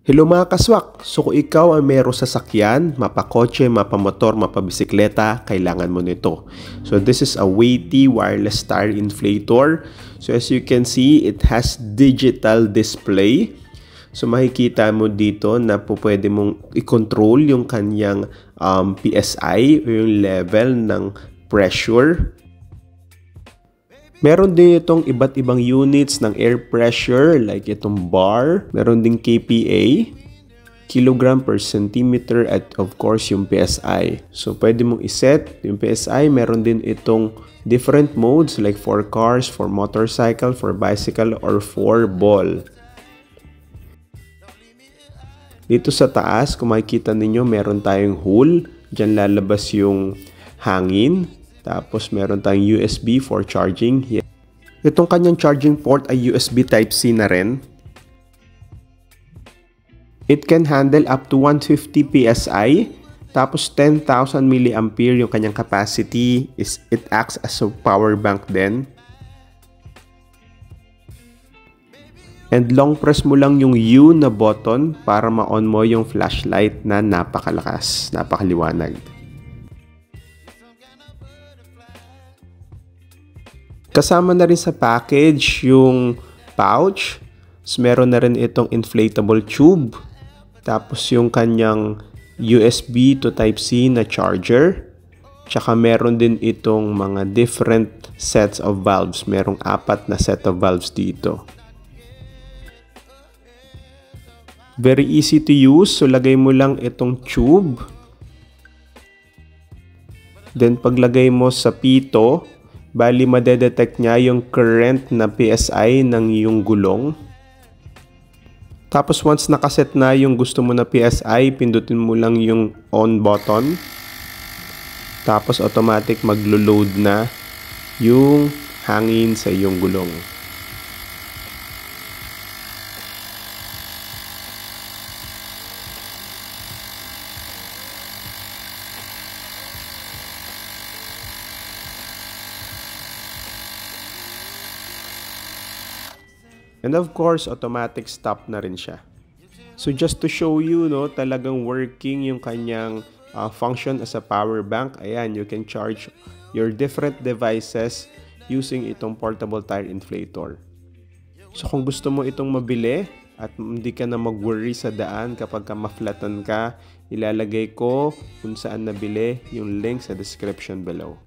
Hello mga kaswak! So kung ikaw ay mayroong sasakyan, mapakotse, mapamotor, mapabisikleta, kailangan mo nito. So this is a weighty wireless tire inflator. So as you can see, it has digital display. So makikita mo dito na pwede mong i-control yung kanyang PSI o yung level ng pressure. Meron din itong iba't ibang units ng air pressure like itong bar. Meron din kPa, kilogram per centimeter at of course yung PSI. So pwede mong iset yung PSI. Meron din itong different modes like for cars, for motorcycle, for bicycle, or for ball. Dito sa taas, kung makikita ninyo, meron tayong hole. Diyan lalabas yung hangin. Tapos meron tayong USB for charging. Itong kanyang charging port ay USB Type-C na rin. It can handle up to 150 PSI. Tapos 10,000 mAh yung kanyang capacity. It acts as a power bank din. And long press mo lang yung U na button para ma-on mo yung flashlight na napakalakas, napakaliwanag. Kasama na rin sa package yung pouch. So, meron na rin itong inflatable tube. Tapos yung kanyang USB to Type-C na charger. Tsaka meron din itong mga different sets of valves. Merong 4 na set of valves dito. Very easy to use. So lagay mo lang itong tube. Then paglagay mo sa pito, bali madedetect niya yung current na PSI ng iyong gulong. Tapos once nakaset na yung gusto mo na PSI, pindutin mo lang yung on button. Tapos automatic maglo-load na yung hangin sa iyong gulong. And of course, automatic stop na rin siya. So just to show you, no, talagang working yung kanyang function as a power bank. Ayan, you can charge your different devices using itong portable tire inflator. So kung gusto mo itong mabili at hindi ka na mag-worry sa daan kapag ma-flatan ka, ilalagay ko kung saan nabili yung link sa description below.